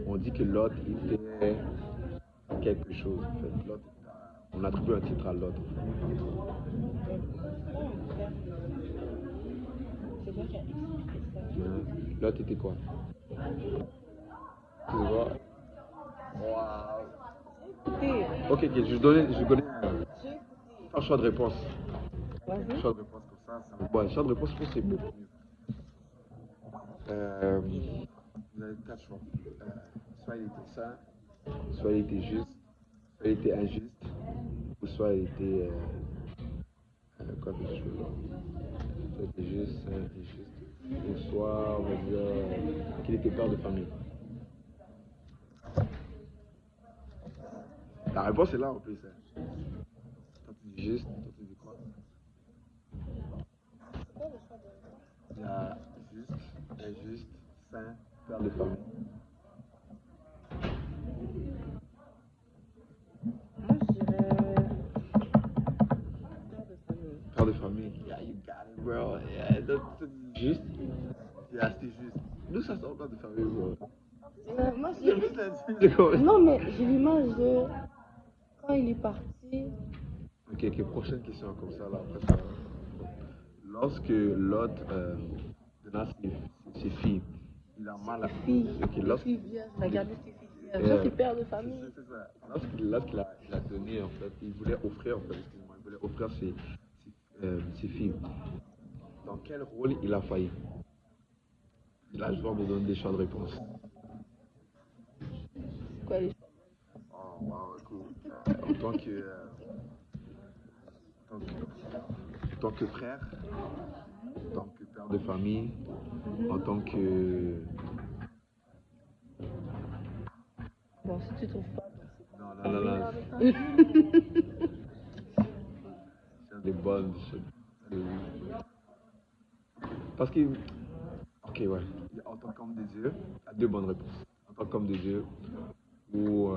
on dit que Lot était quelque chose. En fait. Lot, on attribue un titre à Lot. C'est moi qui a expliqué ça. Lot était quoi? Tu vois? Waouh! Ok, je connais un choix de réponse. Vas-y. Choix de réponse comme ça. Ouais, choix de réponse, je pense que c'est beaucoup mieux. Vous avez 4 choix. Soit il était saint, soit il était juste, soit il était injuste, ou soit il était. Quoi quelque chose? Soit il était juste, saint, injuste, ou soit, on va dire, qu'il était père de famille. La réponse est là en plus. Hein. Quand tu dis juste, toi tu dis quoi? Il y a juste, injuste, saint, père de famille. Moi, je dirais père de famille. Père de famille. Yeah, you got it, bro. Yeah, juste. Yeah, c'était juste. Nous, ça sort père de famille, bro. Moi, C'est non, mais j'ai l'image de quand il est parti. Ok, prochaine question comme ça, là, après ça. Lorsque Lot donna ses filles, il a mal à... Ok, Ses filles vierges, il a gardé ses filles vierges. Ça, c'est père de famille. C'est ça. Lorsqu'il a donné, en fait, il voulait offrir, en fait, excusez-moi, il voulait offrir ses filles. Dans quel rôle il a failli? Là, je vais me donner des choix de réponse. Quoi, les Oh, wow, cool. En tant que frère, en tant que père de famille, en tant que... Bon, si tu trouves pas. Non. C'est des bonnes choses. Parce que... Ok, ouais. en tant qu'homme des dieux, il y a deux bonnes réponses. En tant qu'homme des dieux ou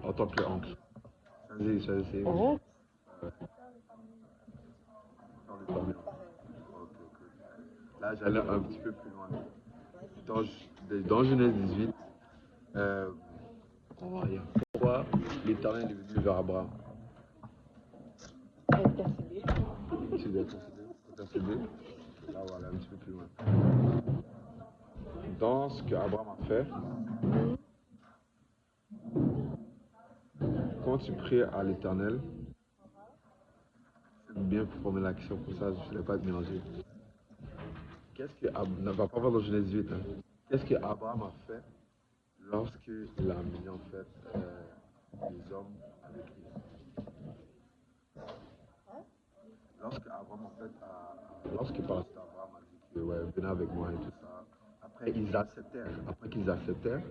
en tant qu'oncle. C'est. Oh, Ok, ok. Là, j'allais un petit peu plus loin. Dans Genèse 18, on va dire pourquoi l'Éternel est venu vers Abraham. intercédé. Tu dois intercéder. Là, voilà, un petit peu plus loin. Dans ce qu'Abraham a fait, quand tu pries à l'Éternel, c'est bien pour former la question, pour ça je ne vais pas te mélanger. Qu'est-ce que ne va pas voir dans Genèse 8, hein. Qu'est-ce que Abraham a fait lorsqu'il a amené en fait les hommes avec lui? Lorsque par la suite Abraham a dit que ouais, venez avec moi et tout ça, après qu'ils acceptèrent,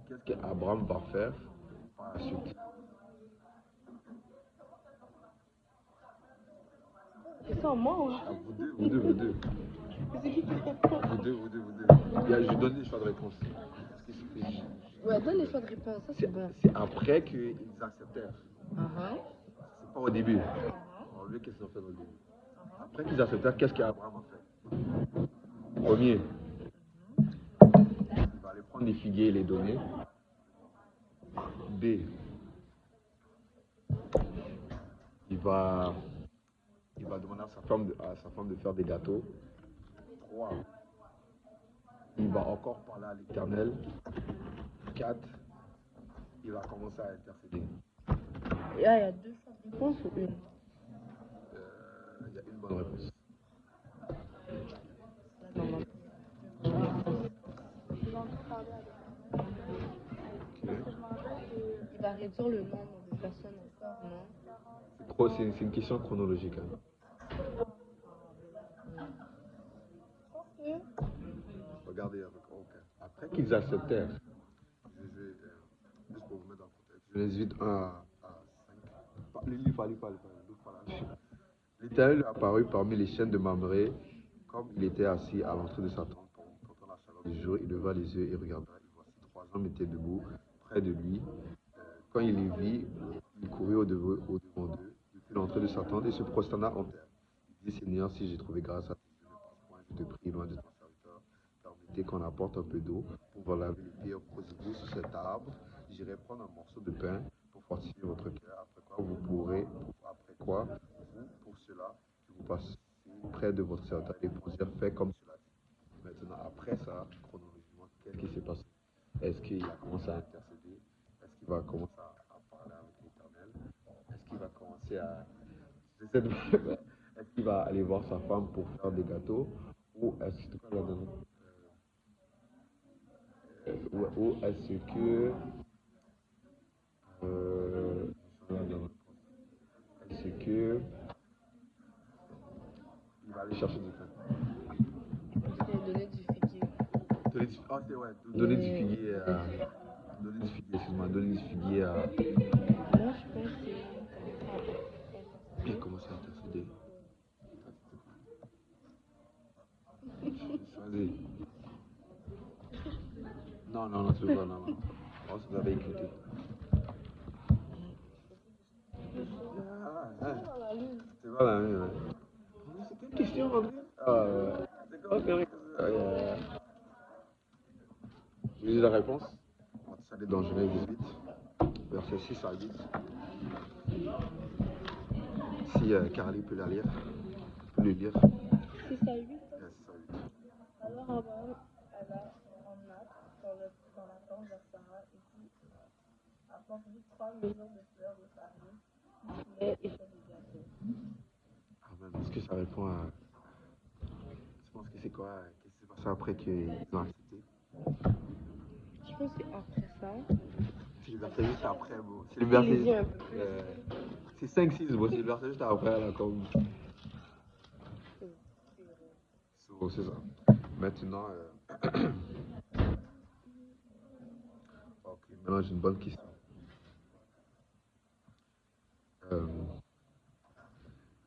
qu'est-ce qu'Abraham va faire par la suite? C'est ça, moi. Ah, vous deux. C'est qui répond? Vous deux. Je donne des choix de réponse. Ouais, donne les choix de réponse, ça c'est bon. C'est après qu'ils acceptèrent. Uh-huh. C'est pas au début. On va voir qu'est-ce qu'ils ont fait au début. Après qu'ils acceptèrent, qu'est-ce qu'Abraham a fait? Premier, il va aller prendre des figuiers et les donner. B, il va demander à sa femme de faire des gâteaux. 3, il va encore parler à l'Éternel. 4, il va commencer à intercéder. Il y a deux choix de réponse ou une? Il y a une bonne réponse. Il va réduire le nombre de personnes encore, non? C'est une question chronologique. Hein. Regardez, après qu'ils acceptèrent, juste pour vous mettre en contexte, Genèse 8, 1 à 5. L'Éternel lui apparut parmi les chaînes de Mamré, comme il était assis à l'entrée de sa tente, contemplant la chaleur du jour, il leva les yeux et regarda, et voici 3 hommes étaient debout, près de lui. Quand il les vit, il courut au-devant d'eux, depuis l'entrée de sa tente, et se prosterna en terre. Il dit, Seigneur, si j'ai trouvé grâce à tes yeux, ne passe point, je te prie, loin de ton serviteur. Permettez qu'on apporte un peu d'eau pour vous laver les pieds. Posez-vous sous cet arbre. J'irai prendre un morceau de pain pour fortifier votre cœur. Après quoi, vous, pour cela, que vous passez près de votre serviteur et pour dire, fais comme cela dit. Maintenant, après ça, chronologiquement, qu'est-ce qui s'est passé? Est-ce qu'il a commencé à intercéder? Est-ce qu'il va commencer à parler avec l'Éternel? Est-ce qu'il va commencer à... Est-ce qu'il va aller voir sa femme pour faire des gâteaux? Ou est-ce que... Ou est-ce que... Est-ce que... Il va aller chercher du pain? Donner du figuier. Donner du figuier à... Donner du figuier, excuse-moi. Donner du figuier à... Moi, je pense que c'est... Il a commencé à intercéder. Vas-y. Non, c'est pas, non. Oh, vous avez écouté. C'est pas la même, ouais. C'était une question, André. C'est quoi, c'est vrai que... Vous lisez la réponse? On va aller dans Genèse 18, versets 6 à 8. Si Carly peut la lire, peut le lire. 6 à 8. 6 à 8. Alors Abraham alla en natte dans la tente vers Sarah et dit, apporte-lui 3 mesures de fleurs de farine, lait et fait des gâteaux. Est-ce que ça répond à... Je pense que c'est quoi? Qu'est-ce qui s'est passé après qu'ils ont accepté? Je pense que c'est après ça. C'est le verset juste après, bon. C'est le verset... c'est 5-6, bon. C'est le verset juste après, là, comme... C'est ça. Maintenant... Ok, maintenant j'ai une bonne question.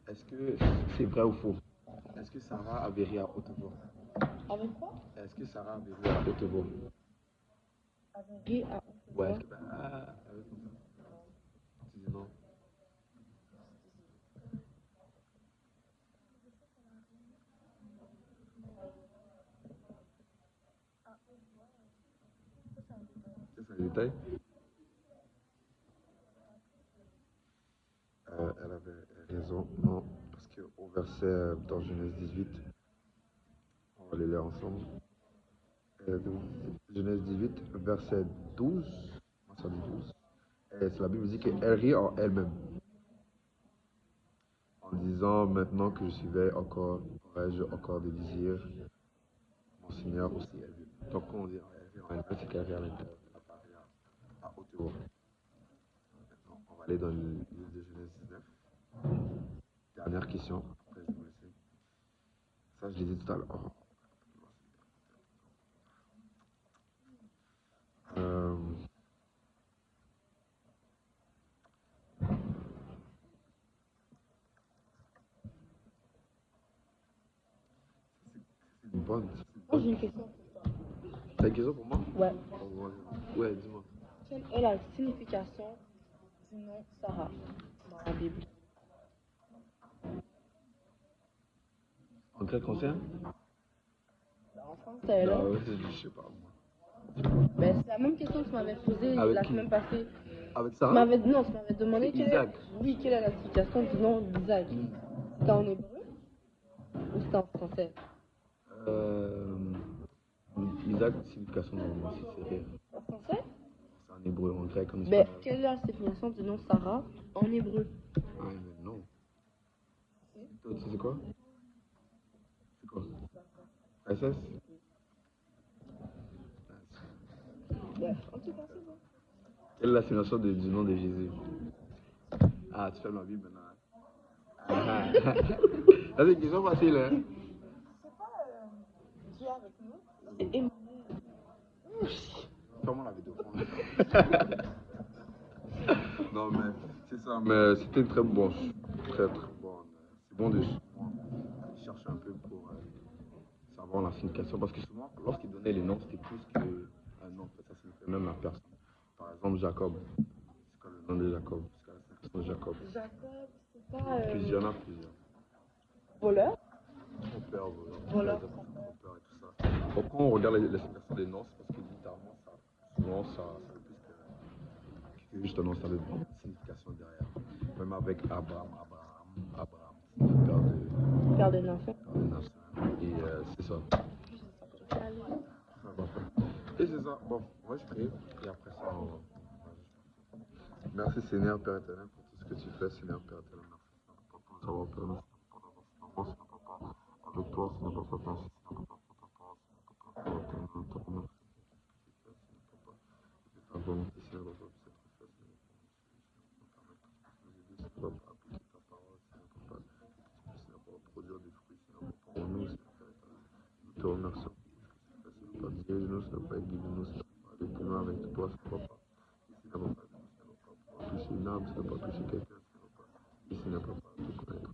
Est-ce que c'est vrai ou faux? Est-ce que Sarah avait ri à haute voix? Avec quoi? Est-ce que Sarah avait vu à Haute-Voix? Avec Ri à Ouais, Haute-Voix. est-ce que avec comme ça? Tu dis non. C'est un détail. Elle avait raison, non, parce qu'au verset dans Genèse 18, on va les lire ensemble. Donc, Genèse 18, verset 12, moi ça dit 12. Et c'est la Bible dit qu'elle rit en elle-même, en disant maintenant que je suis vieille encore, aurais-je encore des désirs, mon Seigneur aussi elle vit. Donc quand on dit elle rit en elle-même, c'est qu'elle rit à l'intérieur, elle n'a pas ri à haute voix. Maintenant, on va aller dans le livre de Genèse 19. Dernière question, après je vais vous laisser. Ça je l'ai dit tout à l'heure. Oh. Euh, c'est une bonne. Moi, j'ai une question pour toi. T'as une question pour moi? Ouais. Ouais, dis-moi. Quelle est la signification du nom Sarah dans la Bible? En quel concerne? En français, là. Non, je sais pas moi. Ben, c'est la même question que tu m'avais posée Avec la qui? semaine passée. Avec Tu Sarah? m'avais demandé C'est Isaac. quelle est la signification du nom d'Isaac. C'était en hébreu ou c'était en français? Euh, Isaac, signification normalement, c'est rire. En français? C'est en hébreu, en grec, en Ben, espagnol. quelle est la signification du nom Sarah en hébreu? Ah, mais non. Toi, tu sais quoi? C'est quoi? SS? Ben, en tout cas, c'est bon. Quelle est la signification du nom de Jésus? Ah, tu fais ma vie maintenant. Ah, ah. Ça, c'est une question facile, hein? C'est pas Dieu avec nous, c'est Emmanuel. Ferme la vidéo. Non, mais c'est ça. Mais c'était très bon. Très, très bon. C'est bon de chercher un peu pour savoir la signification. Parce que souvent, lorsqu'ils donnaient les noms, c'était plus qu'un nom. Ça signifiait même la personne. Par exemple, Jacob. C'est quoi le nom de Jacob? C'est quoi la signification de Jacob? Jacob, c'est pas. Plusieurs, il y en a plusieurs. Voleur? Trompeur, Voleur. trompeur et tout ça. Donc, quand on regarde les significations des noms, c'est parce que littéralement, ça, souvent, ça veut plus que juste un nom, ça veut une signification derrière. Même avec Abraham, c'est Père de nations. père de nation. Et c'est ça. Et c'est ça. Bon, moi je prie. Et après ça, on va. Merci Seigneur Père éternel pour tout ce que tu fais, Seigneur Père éternel. Merci Seigneur Papa pour nous avoir permis, Seigneur Papa, d'avoir cet enfant, Seigneur Papa. Avec toi, Seigneur Papa, merci Seigneur Papa pour ta parole, Seigneur Papa, pour ta remercie pour tout ce que tu fais, Seigneur Papa. Et que ta volonté, Seigneur Papa, puisse être faite, Seigneur Papa. Nous aider, Seigneur Papa, à appliquer ta parole, Seigneur Papa. Et que tu puisses, Seigneur Papa, produire des fruits, Seigneur Papa, en nous, Seigneur Père éternel. Nous te remercions pour tout ce que tu fais, Seigneur Papa. Dirige-nous, Seigneur Papa, et guide-nous, Seigneur Papa. Avec-nous, avec toi, Seigneur Papa. Et Seigneur Papa, toucher une âme, Seigneur Papa, toucher quelqu'un, Seigneur Papa. Et Seigneur Papa, te connaître.